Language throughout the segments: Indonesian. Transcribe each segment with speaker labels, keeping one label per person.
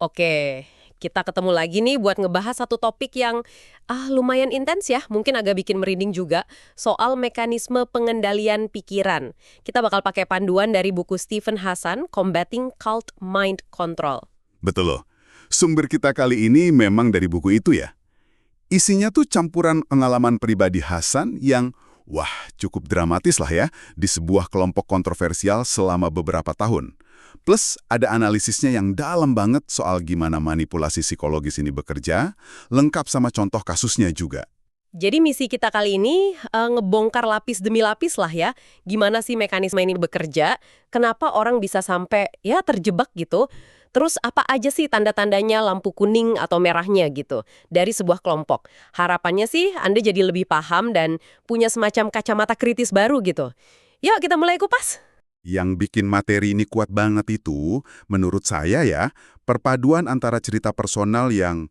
Speaker 1: Oke, kita ketemu lagi nih buat ngebahas satu topik yang lumayan intens ya, mungkin agak bikin merinding juga, soal mekanisme pengendalian pikiran. Kita bakal pakai panduan dari buku Stephen Hassan, Combating Cult Mind Control.
Speaker 2: Betul loh. Sumber kita kali ini memang dari buku itu ya. Isinya tuh campuran pengalaman pribadi Hasan yang, wah, cukup dramatis lah ya, di sebuah kelompok kontroversial selama beberapa tahun. Plus, ada analisisnya yang dalam banget soal gimana manipulasi psikologis ini bekerja, lengkap sama contoh kasusnya juga.
Speaker 1: Jadi misi kita kali ini ngebongkar lapis demi lapis lah ya, gimana sih mekanisme ini bekerja, kenapa orang bisa sampai ya terjebak gitu, terus apa aja sih tanda-tandanya lampu kuning atau merahnya gitu dari sebuah kelompok. Harapannya sih Anda jadi lebih paham dan punya semacam kacamata kritis baru gitu. Yuk kita mulai kupas.
Speaker 2: Yang bikin materi ini kuat banget itu, menurut saya ya, perpaduan antara cerita personal yang,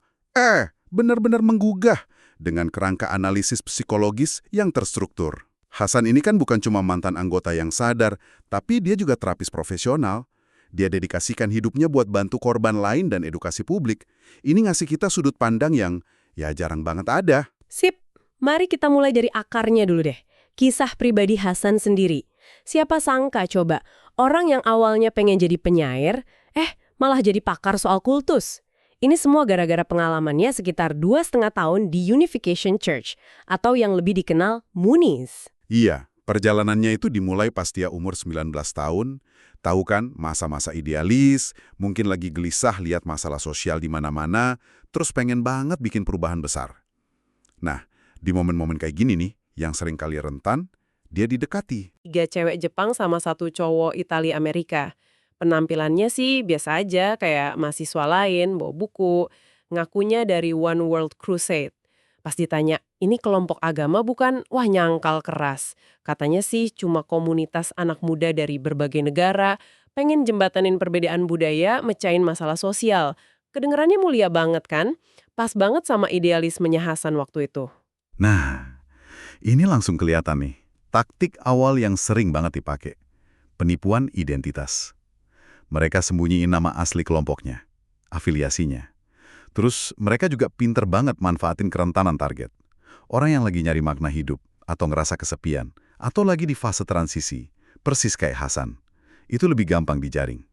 Speaker 2: benar-benar menggugah, dengan kerangka analisis psikologis yang terstruktur. Hasan ini kan bukan cuma mantan anggota yang sadar, tapi dia juga terapis profesional. Dia dedikasikan hidupnya buat bantu korban lain dan edukasi publik. Ini ngasih kita sudut pandang yang, ya jarang banget ada.
Speaker 1: Sip, mari kita mulai dari akarnya dulu deh. Kisah pribadi Hasan sendiri. Siapa sangka coba, orang yang awalnya pengen jadi penyair, malah jadi pakar soal kultus. Ini semua gara-gara pengalamannya sekitar 2,5 tahun di Unification Church, atau yang lebih dikenal Moonies.
Speaker 2: Iya, perjalanannya itu dimulai pas dia umur 19 tahun. Tahu kan, masa-masa idealis, mungkin lagi gelisah lihat masalah sosial di mana-mana, terus pengen banget bikin perubahan besar. Nah, di momen-momen kayak gini nih, yang sering kali rentan, dia didekati.
Speaker 1: 3 cewek Jepang sama 1 cowok Italia Amerika. Penampilannya sih biasa aja, kayak mahasiswa lain, bawa buku, ngakunya dari One World Crusade. Pas ditanya, ini kelompok agama bukan? Wah, nyangkal keras. Katanya sih cuma komunitas anak muda dari berbagai negara, pengen jembatanin perbedaan budaya, mecahin masalah sosial. Kedengerannya mulia banget kan? Pas banget sama idealismenya Hasan waktu itu.
Speaker 2: Nah, ini langsung kelihatan nih, taktik awal yang sering banget dipakai. Penipuan identitas. Mereka sembunyiin nama asli kelompoknya, afiliasinya. Terus mereka juga pinter banget manfaatin kerentanan target. Orang yang lagi nyari makna hidup, atau ngerasa kesepian, atau lagi di fase transisi, persis kayak Hasan. Itu lebih gampang dijaring.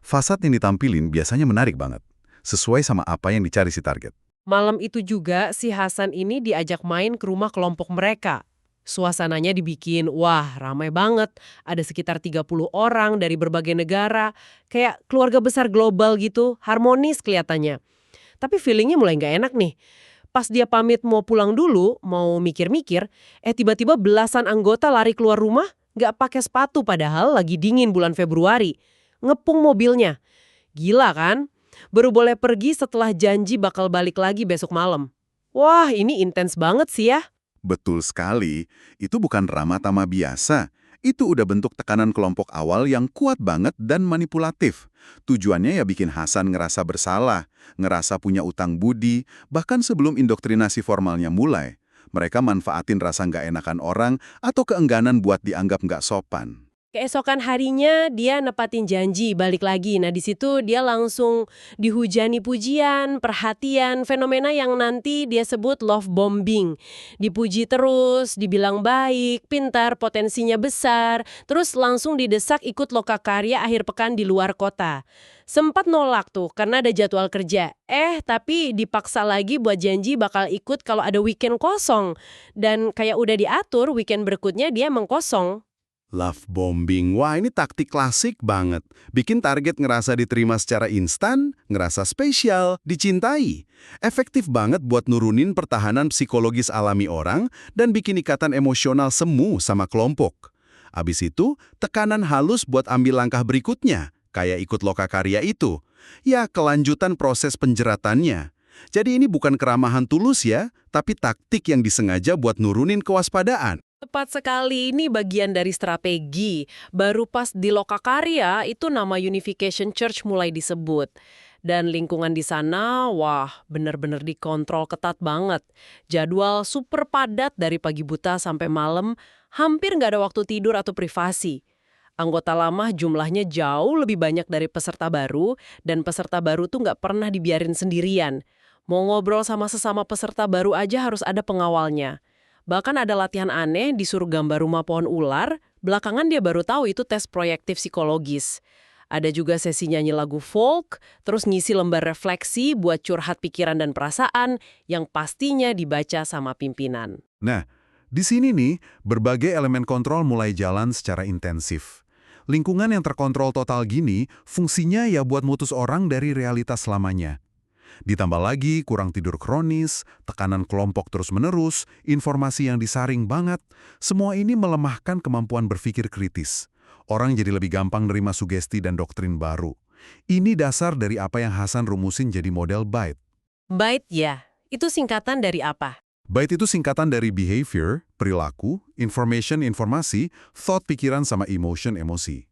Speaker 2: Fasad yang ditampilin biasanya menarik banget, sesuai sama apa yang dicari si target.
Speaker 1: Malam itu juga si Hasan ini diajak main ke rumah kelompok mereka. Suasananya dibikin, wah ramai banget. Ada sekitar 30 orang dari berbagai negara. Kayak keluarga besar global gitu, harmonis kelihatannya. Tapi feelingnya mulai nggak enak nih. Pas dia pamit mau pulang dulu, mau mikir-mikir, tiba-tiba belasan anggota lari keluar rumah, nggak pakai sepatu padahal lagi dingin bulan Februari. Ngepung mobilnya. Gila kan? Baru boleh pergi setelah janji bakal balik lagi besok malam. Wah, ini intens banget sih ya.
Speaker 2: Betul sekali, itu bukan ramah-tamah biasa. Itu udah bentuk tekanan kelompok awal yang kuat banget dan manipulatif. Tujuannya ya bikin Hasan ngerasa bersalah, ngerasa punya utang budi, bahkan sebelum indoktrinasi formalnya mulai. Mereka manfaatin rasa nggak enakan orang atau keengganan buat dianggap nggak sopan.
Speaker 1: Keesokan harinya dia nepatin janji balik lagi. Nah di situ dia langsung dihujani pujian, perhatian, fenomena yang nanti dia sebut love bombing. Dipuji terus, dibilang baik, pintar, potensinya besar, terus langsung didesak ikut lokakarya akhir pekan di luar kota. Sempat nolak tuh karena ada jadwal kerja. Tapi dipaksa lagi buat janji bakal ikut kalau ada weekend kosong. Dan kayak udah diatur, weekend berikutnya dia mengkosong.
Speaker 2: Love bombing, wah ini taktik klasik banget. Bikin target ngerasa diterima secara instan, ngerasa spesial, dicintai. Efektif banget buat nurunin pertahanan psikologis alami orang dan bikin ikatan emosional semu sama kelompok. Abis itu, tekanan halus buat ambil langkah berikutnya, kayak ikut lokakarya itu. Ya, kelanjutan proses penjeratannya. Jadi ini bukan keramahan tulus ya, tapi taktik yang disengaja buat nurunin kewaspadaan.
Speaker 1: Tepat sekali, ini bagian dari strategi. Baru pas di Lokakarya, itu nama Unification Church mulai disebut. Dan lingkungan di sana, wah bener-bener dikontrol ketat banget. Jadwal super padat dari pagi buta sampai malam, hampir nggak ada waktu tidur atau privasi. Anggota lama jumlahnya jauh lebih banyak dari peserta baru, dan peserta baru tuh nggak pernah dibiarin sendirian. Mau ngobrol sama sesama peserta baru aja harus ada pengawalnya. Bahkan ada latihan aneh disuruh gambar rumah pohon ular, belakangan dia baru tahu itu tes proyektif psikologis. Ada juga sesi nyanyi lagu folk, terus ngisi lembar refleksi buat curhat pikiran dan perasaan yang pastinya dibaca sama pimpinan.
Speaker 3: Nah, di sini nih, berbagai elemen kontrol mulai jalan secara intensif. Lingkungan yang terkontrol total gini, fungsinya ya buat mutus orang dari realitas selamanya. Ditambah lagi kurang tidur kronis, tekanan kelompok terus-menerus, informasi yang disaring banget, semua ini melemahkan kemampuan berpikir kritis. Orang jadi lebih gampang nerima sugesti dan doktrin baru. Ini dasar dari apa yang Hasan rumusin jadi model BITE.
Speaker 1: BITE ya, itu singkatan dari apa?
Speaker 3: BITE itu singkatan dari behavior, perilaku, information, informasi, thought, pikiran, sama emotion, emosi.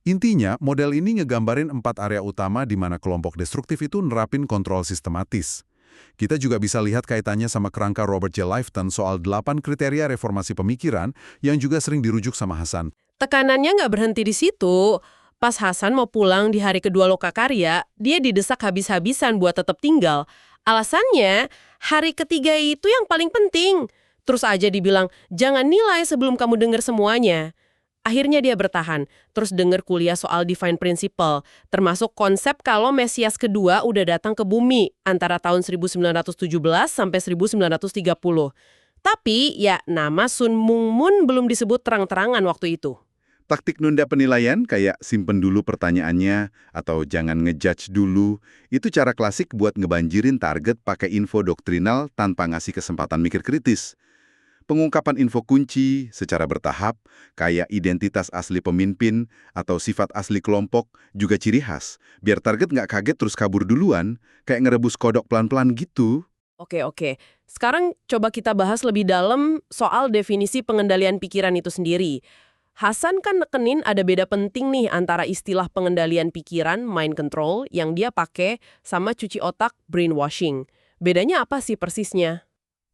Speaker 3: Intinya, model ini ngegambarin 4 area utama di mana kelompok destruktif itu nerapin kontrol sistematis. Kita juga bisa lihat kaitannya sama kerangka Robert J. Lifton soal 8 kriteria reformasi pemikiran yang juga sering dirujuk sama Hasan.
Speaker 1: Tekanannya nggak berhenti di situ. Pas Hasan mau pulang di hari kedua lokakarya, dia didesak habis-habisan buat tetap tinggal. Alasannya, hari ketiga itu yang paling penting. Terus aja dibilang, jangan nilai sebelum kamu dengar semuanya. Akhirnya dia bertahan, terus denger kuliah soal Divine Principle, termasuk konsep kalau Mesias kedua udah datang ke bumi antara tahun 1917 sampai 1930. Tapi, ya nama Sun Myung Moon belum disebut terang-terangan waktu itu.
Speaker 2: Taktik nunda penilaian kayak simpen dulu pertanyaannya atau jangan ngejudge dulu, itu cara klasik buat ngebanjirin target pakai info doktrinal tanpa ngasih kesempatan mikir kritis. Pengungkapan info kunci secara bertahap, kayak identitas asli pemimpin atau sifat asli kelompok, juga ciri khas. Biar target nggak kaget terus kabur duluan, kayak ngerebus kodok pelan-pelan gitu.
Speaker 1: Oke. Sekarang coba kita bahas lebih dalam soal definisi pengendalian pikiran itu sendiri. Hasan kan nekenin ada beda penting nih antara istilah pengendalian pikiran, mind control, yang dia pakai sama cuci otak, brainwashing. Bedanya apa sih persisnya?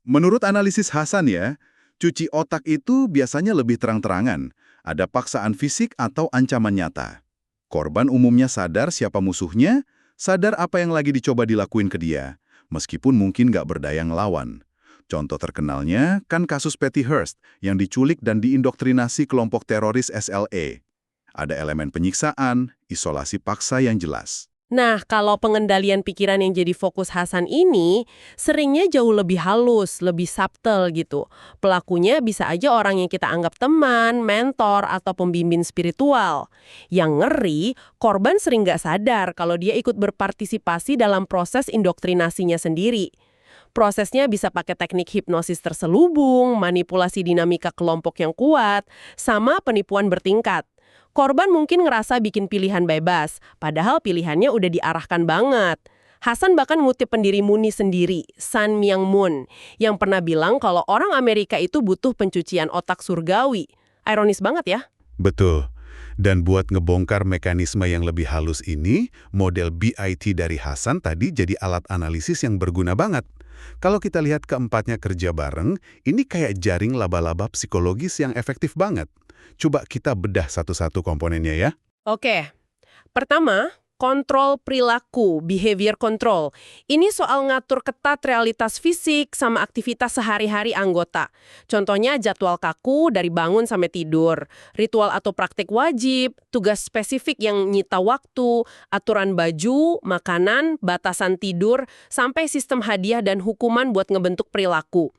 Speaker 2: Menurut analisis Hasan ya, cuci otak itu biasanya lebih terang-terangan. Ada paksaan fisik atau ancaman nyata. Korban umumnya sadar siapa musuhnya, sadar apa yang lagi dicoba dilakuin ke dia, meskipun mungkin nggak berdaya ngelawan. Contoh terkenalnya kan kasus Patty Hearst yang diculik dan diindoktrinasi kelompok teroris SLA. Ada elemen penyiksaan, isolasi paksa yang jelas.
Speaker 1: Nah, kalau pengendalian pikiran yang jadi fokus Hasan ini, seringnya jauh lebih halus, lebih subtle gitu. Pelakunya bisa aja orang yang kita anggap teman, mentor, atau pembimbing spiritual. Yang ngeri, korban sering nggak sadar kalau dia ikut berpartisipasi dalam proses indoktrinasinya sendiri. Prosesnya bisa pakai teknik hipnosis terselubung, manipulasi dinamika kelompok yang kuat, sama penipuan bertingkat. Korban mungkin ngerasa bikin pilihan bebas, padahal pilihannya udah diarahkan banget. Hasan bahkan ngutip pendiri MUNI sendiri, Sun Myung Moon, yang pernah bilang kalau orang Amerika itu butuh pencucian otak surgawi. Ironis banget ya?
Speaker 3: Betul. Dan buat ngebongkar mekanisme yang lebih halus ini, model BIT dari Hasan tadi jadi alat analisis yang berguna banget. Kalau kita lihat keempatnya kerja bareng, ini kayak jaring laba-laba psikologis yang efektif banget. Coba kita bedah satu-satu komponennya ya.
Speaker 1: Oke. Pertama, kontrol perilaku, behavior control. Ini soal ngatur ketat realitas fisik sama aktivitas sehari-hari anggota. Contohnya jadwal kaku dari bangun sampai tidur, ritual atau praktik wajib, tugas spesifik yang nyita waktu, aturan baju, makanan, batasan tidur, sampai sistem hadiah dan hukuman buat ngebentuk perilaku.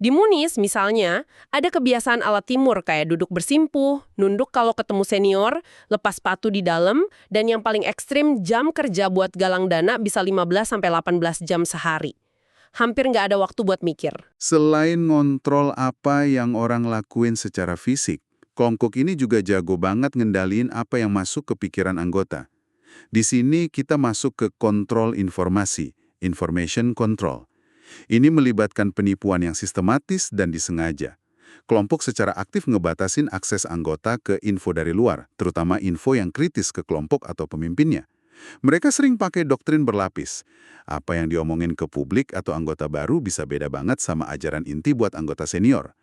Speaker 1: Di Munis misalnya, ada kebiasaan ala timur kayak duduk bersimpuh, nunduk kalau ketemu senior, lepas sepatu di dalam, dan yang paling ekstrim jam kerja buat galang dana bisa 15-18 jam sehari. Hampir nggak ada waktu buat mikir.
Speaker 2: Selain ngontrol apa yang orang lakuin secara fisik, kelompok ini juga jago banget ngendaliin apa yang masuk ke pikiran anggota. Di sini kita masuk ke kontrol informasi, information control. Ini melibatkan penipuan yang sistematis dan disengaja. Kelompok secara aktif ngebatasin akses anggota ke info dari luar, terutama info yang kritis ke kelompok atau pemimpinnya. Mereka sering pakai doktrin berlapis. Apa yang diomongin ke publik atau anggota baru bisa beda banget sama ajaran inti buat anggota senior.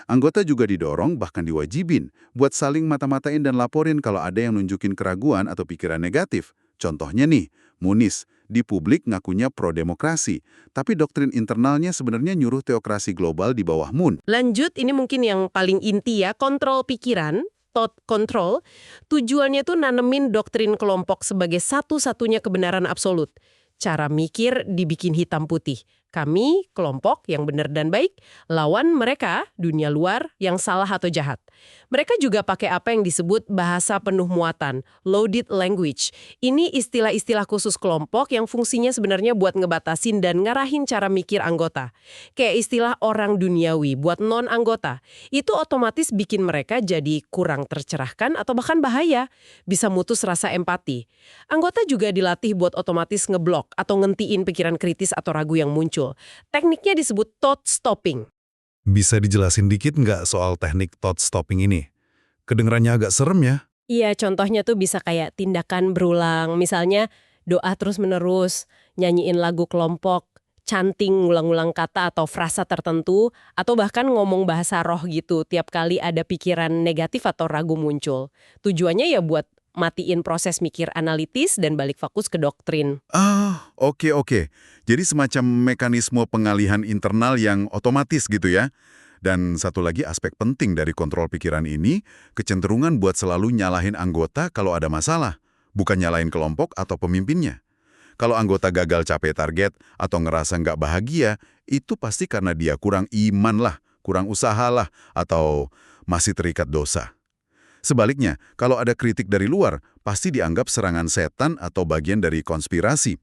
Speaker 2: Anggota juga didorong bahkan diwajibin buat saling mata-matain dan laporin kalau ada yang nunjukin keraguan atau pikiran negatif. Contohnya nih, Munis di publik ngakunya pro-demokrasi, tapi doktrin internalnya sebenarnya nyuruh teokrasi global di bawah Moon.
Speaker 1: Lanjut, ini mungkin yang paling inti ya, kontrol pikiran, thought control. Tujuannya tuh nanemin doktrin kelompok sebagai satu-satunya kebenaran absolut. Cara mikir dibikin hitam putih. Kami, kelompok yang benar dan baik, lawan mereka, dunia luar, yang salah atau jahat. Mereka juga pakai apa yang disebut bahasa penuh muatan, loaded language. Ini istilah-istilah khusus kelompok yang fungsinya sebenarnya buat ngebatasin dan ngarahin cara mikir anggota. Kayak istilah orang duniawi buat non-anggota. Itu otomatis bikin mereka jadi kurang tercerahkan atau bahkan bahaya. Bisa mutus rasa empati. Anggota juga dilatih buat otomatis ngeblok atau ngentiin pikiran kritis atau ragu yang muncul. Tekniknya disebut thought stopping.
Speaker 3: Bisa dijelasin dikit nggak soal teknik thought stopping ini? Kedengerannya agak serem ya.
Speaker 1: Iya, contohnya tuh bisa kayak tindakan berulang. Misalnya doa terus-menerus, nyanyiin lagu kelompok, chanting ngulang-ulang kata atau frasa tertentu, atau bahkan ngomong bahasa roh gitu tiap kali ada pikiran negatif atau ragu muncul. Tujuannya ya buat matiin proses mikir analitis dan balik fokus ke doktrin.
Speaker 2: Oke. Jadi semacam mekanisme pengalihan internal yang otomatis gitu ya. Dan satu lagi aspek penting dari kontrol pikiran ini, kecenderungan buat selalu nyalahin anggota kalau ada masalah, bukan nyalahin kelompok atau pemimpinnya. Kalau anggota gagal capai target atau ngerasa nggak bahagia, itu pasti karena dia kurang iman lah, kurang usaha lah, atau masih terikat dosa. Sebaliknya, kalau ada kritik dari luar, pasti dianggap serangan setan atau bagian dari konspirasi.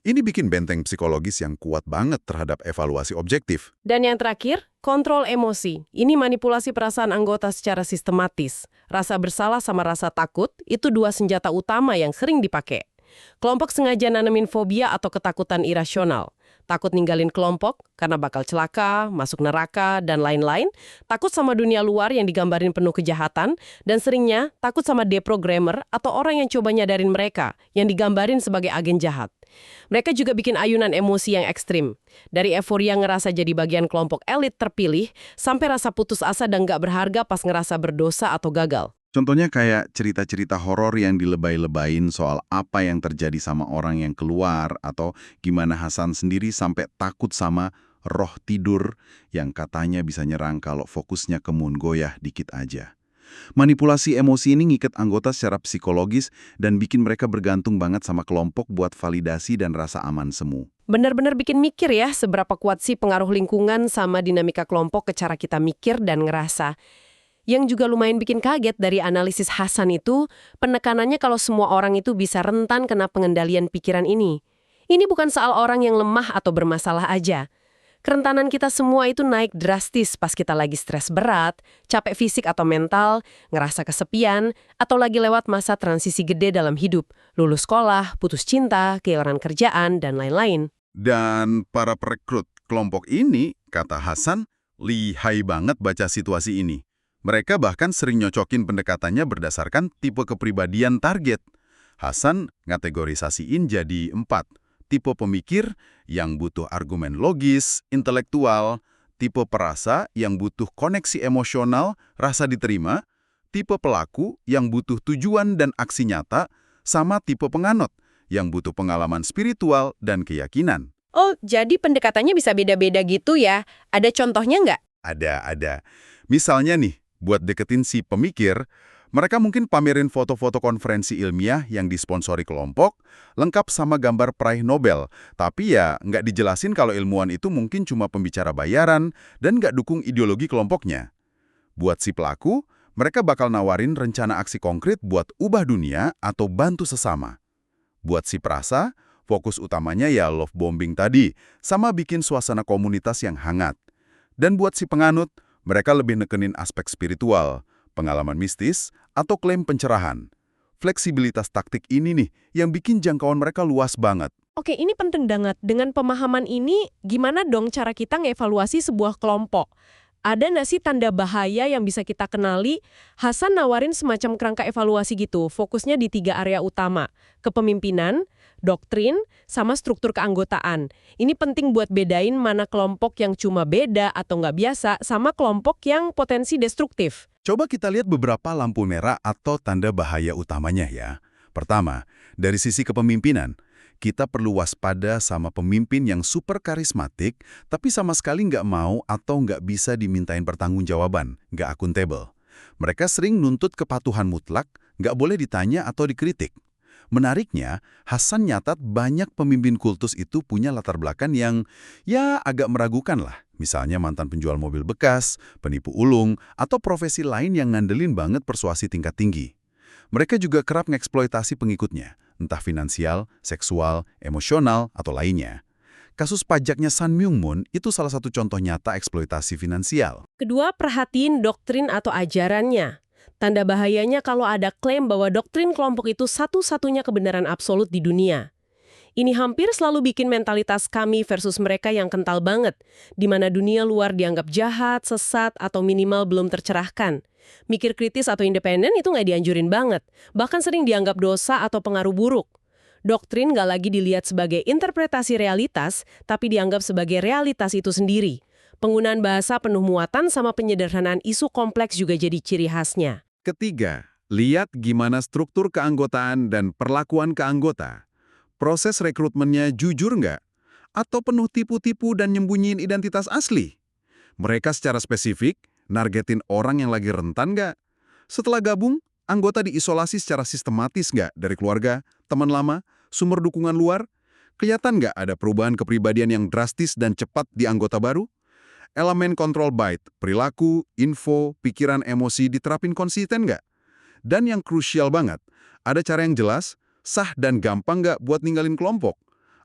Speaker 2: Ini bikin benteng psikologis yang kuat banget terhadap evaluasi objektif.
Speaker 1: Dan yang terakhir, kontrol emosi. Ini manipulasi perasaan anggota secara sistematis. Rasa bersalah sama rasa takut, itu dua senjata utama yang sering dipakai. Kelompok sengaja nanemin fobia atau ketakutan irasional. Takut ninggalin kelompok karena bakal celaka, masuk neraka, dan lain-lain. Takut sama dunia luar yang digambarin penuh kejahatan. Dan seringnya takut sama deprogrammer atau orang yang coba nyadarin mereka yang digambarin sebagai agen jahat. Mereka juga bikin ayunan emosi yang ekstrim. Dari euforia ngerasa jadi bagian kelompok elit terpilih, sampai rasa putus asa dan gak berharga pas ngerasa berdosa atau gagal.
Speaker 2: Contohnya kayak cerita-cerita horor yang dilebay-lebayin soal apa yang terjadi sama orang yang keluar, atau gimana Hasan sendiri sampai takut sama roh tidur yang katanya bisa nyerang kalau fokusnya ke Moon goyah dikit aja. Manipulasi emosi ini ngikat anggota secara psikologis dan bikin mereka bergantung banget sama kelompok buat validasi dan rasa aman semu.
Speaker 1: Benar-benar bikin mikir ya seberapa kuat sih pengaruh lingkungan sama dinamika kelompok ke cara kita mikir dan ngerasa. Yang juga lumayan bikin kaget dari analisis Hasan itu, penekanannya kalau semua orang itu bisa rentan kena pengendalian pikiran ini. Ini bukan soal orang yang lemah atau bermasalah aja. Kerentanan kita semua itu naik drastis pas kita lagi stres berat, capek fisik atau mental, ngerasa kesepian, atau lagi lewat masa transisi gede dalam hidup, lulus sekolah, putus cinta, kehilangan kerjaan, dan lain-lain.
Speaker 2: Dan para perekrut kelompok ini, kata Hasan, lihai banget baca situasi ini. Mereka bahkan sering nyocokin pendekatannya berdasarkan tipe kepribadian target. Hasan ngategorisasiin jadi 4. Tipe pemikir yang butuh argumen logis, intelektual, tipe perasa yang butuh koneksi emosional, rasa diterima, tipe pelaku yang butuh tujuan dan aksi nyata, sama tipe penganut yang butuh pengalaman spiritual dan keyakinan.
Speaker 1: Oh, jadi pendekatannya bisa beda-beda gitu ya? Ada contohnya nggak?
Speaker 2: Ada. Misalnya nih, buat deketin si pemikir, mereka mungkin pamerin foto-foto konferensi ilmiah yang disponsori kelompok, lengkap sama gambar peraih Nobel. Tapi ya nggak dijelasin kalau ilmuwan itu mungkin cuma pembicara bayaran dan nggak dukung ideologi kelompoknya. Buat si pelaku, mereka bakal nawarin rencana aksi konkret buat ubah dunia atau bantu sesama. Buat si perasa, fokus utamanya ya love bombing tadi, sama bikin suasana komunitas yang hangat. Dan buat si penganut, mereka lebih nekenin aspek spiritual, pengalaman mistis, atau klaim pencerahan. Fleksibilitas taktik ini nih yang bikin jangkauan mereka luas banget.
Speaker 1: Oke, ini penting banget. Dengan pemahaman ini, gimana dong cara kita ngevaluasi sebuah kelompok? Ada nggak sih tanda bahaya yang bisa kita kenali? Hasan nawarin semacam kerangka evaluasi gitu, fokusnya di 3 area utama. Kepemimpinan, doktrin, sama struktur keanggotaan. Ini penting buat bedain mana kelompok yang cuma beda atau nggak biasa sama kelompok yang potensi destruktif.
Speaker 3: Coba kita lihat beberapa lampu merah atau tanda bahaya utamanya ya. Pertama, dari sisi kepemimpinan, kita perlu waspada sama pemimpin yang super karismatik, tapi sama sekali nggak mau atau nggak bisa dimintain pertanggungjawaban, nggak akuntabel. Mereka sering nuntut kepatuhan mutlak, nggak boleh ditanya atau dikritik. Menariknya, Hasan nyatat banyak pemimpin kultus itu punya latar belakang yang ya agak meragukan lah. Misalnya mantan penjual mobil bekas, penipu ulung, atau profesi lain yang ngandelin banget persuasi tingkat tinggi. Mereka juga kerap ngeksploitasi pengikutnya, entah finansial, seksual, emosional, atau lainnya. Kasus pajaknya Sun Myung Moon itu salah satu contoh nyata eksploitasi finansial.
Speaker 1: Kedua, perhatiin doktrin atau ajarannya. Tanda bahayanya kalau ada klaim bahwa doktrin kelompok itu satu-satunya kebenaran absolut di dunia. Ini hampir selalu bikin mentalitas kami versus mereka yang kental banget, di mana dunia luar dianggap jahat, sesat, atau minimal belum tercerahkan. Mikir kritis atau independen itu nggak dianjurin banget, bahkan sering dianggap dosa atau pengaruh buruk. Doktrin nggak lagi dilihat sebagai interpretasi realitas, tapi dianggap sebagai realitas itu sendiri. Penggunaan bahasa penuh muatan sama penyederhanaan isu kompleks juga jadi ciri khasnya.
Speaker 3: Ketiga, lihat gimana struktur keanggotaan dan perlakuan ke anggota. Proses rekrutmennya jujur nggak? Atau penuh tipu-tipu dan nyembunyiin identitas asli? Mereka secara spesifik nargetin orang yang lagi rentan nggak? Setelah gabung, anggota diisolasi secara sistematis nggak dari keluarga, teman lama, sumber dukungan luar? Kelihatan nggak ada perubahan kepribadian yang drastis dan cepat di anggota baru? Elemen kontrol bait, perilaku, info, pikiran, emosi diterapin konsisten nggak? Dan yang krusial banget, ada cara yang jelas, sah dan gampang nggak buat ninggalin kelompok?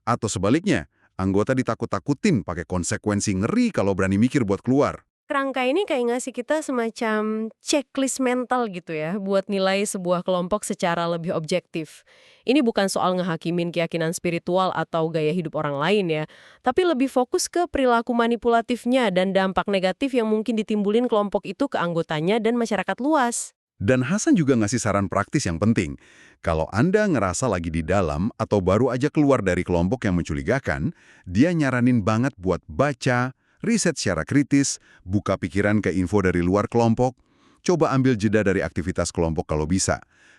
Speaker 3: Atau sebaliknya, anggota ditakut-takutin pakai konsekuensi ngeri kalau berani mikir buat keluar.
Speaker 1: Kerangka ini kayak ngasih kita semacam checklist mental gitu ya, buat nilai sebuah kelompok secara lebih objektif. Ini bukan soal ngehakimin keyakinan spiritual atau gaya hidup orang lain ya, tapi lebih fokus ke perilaku manipulatifnya dan dampak negatif yang mungkin ditimbulin kelompok itu ke anggotanya dan masyarakat luas.
Speaker 3: Dan Hasan juga ngasih saran praktis yang penting. Kalau Anda ngerasa lagi di dalam atau baru aja keluar dari kelompok yang mencurigakan, dia nyaranin banget buat baca, riset secara kritis, buka pikiran ke info dari luar kelompok, coba ambil jeda dari aktivitas kelompok kalau bisa.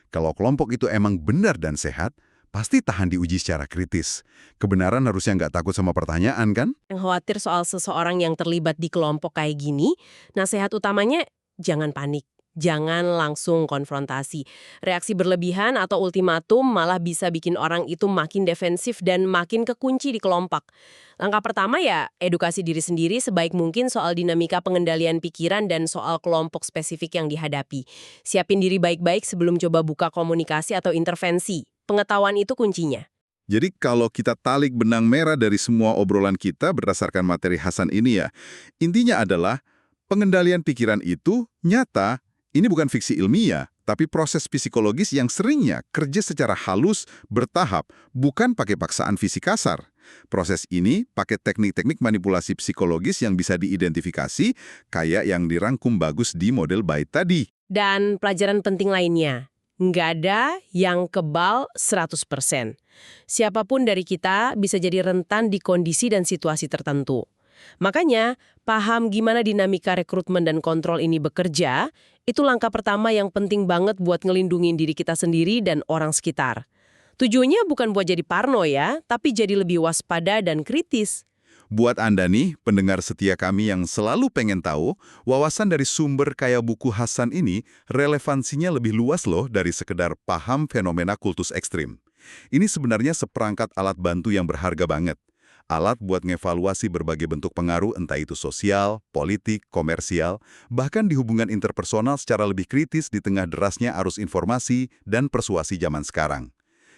Speaker 3: Kalau kelompok itu emang benar dan sehat, pasti tahan diuji secara kritis. Kebenaran harusnya nggak takut sama pertanyaan, kan?
Speaker 1: Yang khawatir soal seseorang yang terlibat di kelompok kayak gini, nasihat utamanya jangan panik. Jangan langsung konfrontasi. Reaksi berlebihan atau ultimatum malah bisa bikin orang itu makin defensif dan makin kekunci di kelompok. Langkah pertama ya, edukasi diri sendiri sebaik mungkin soal dinamika pengendalian pikiran dan soal kelompok spesifik yang dihadapi. Siapin diri baik-baik sebelum coba buka komunikasi atau intervensi. Pengetahuan itu kuncinya.
Speaker 3: Jadi kalau kita tarik benang merah dari semua obrolan kita berdasarkan materi Hasan ini ya, intinya adalah pengendalian pikiran itu nyata. Ini bukan fiksi ilmiah, tapi proses psikologis yang seringnya kerja secara halus, bertahap, bukan pakai paksaan fisik kasar. Proses ini pakai teknik-teknik manipulasi psikologis yang bisa diidentifikasi, kayak yang dirangkum bagus di model bait tadi.
Speaker 1: Dan pelajaran penting lainnya, nggak ada yang kebal 100%. Siapapun dari kita bisa jadi rentan di kondisi dan situasi tertentu. Makanya, paham gimana dinamika rekrutmen dan kontrol ini bekerja, itu langkah pertama yang penting banget buat ngelindungin diri kita sendiri dan orang sekitar. Tujuannya bukan buat jadi parno ya, tapi jadi lebih waspada dan kritis.
Speaker 3: Buat Anda nih, pendengar setia kami yang selalu pengen tahu, wawasan dari sumber kayak buku Hasan ini relevansinya lebih luas loh dari sekedar paham fenomena kultus ekstrim. Ini sebenarnya seperangkat alat bantu yang berharga banget. Alat buat ngevaluasi berbagai bentuk pengaruh entah itu sosial, politik, komersial, bahkan di hubungan interpersonal secara lebih kritis di tengah derasnya arus informasi dan persuasi zaman sekarang.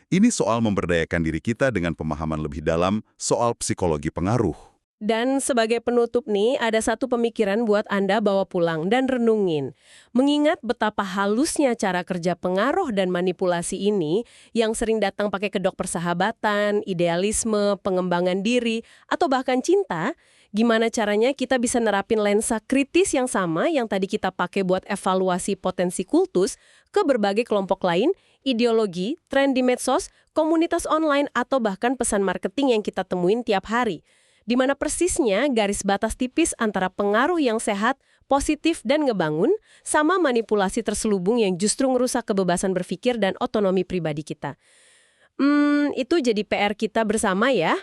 Speaker 3: Ini soal memberdayakan diri kita dengan pemahaman lebih dalam soal psikologi pengaruh.
Speaker 1: Dan sebagai penutup nih, ada satu pemikiran buat Anda bawa pulang dan renungin. Mengingat betapa halusnya cara kerja pengaruh dan manipulasi ini yang sering datang pakai kedok persahabatan, idealisme, pengembangan diri, atau bahkan cinta,
Speaker 4: Gimana caranya kita bisa nerapin lensa kritis yang sama yang tadi kita pakai buat evaluasi potensi kultus ke berbagai kelompok lain, ideologi, tren di medsos, komunitas online, atau bahkan pesan marketing yang kita temuin tiap hari. Di mana persisnya garis batas tipis antara pengaruh yang sehat, positif, dan ngebangun, sama manipulasi terselubung yang justru ngerusak kebebasan berpikir dan otonomi pribadi kita. Itu jadi PR kita bersama ya.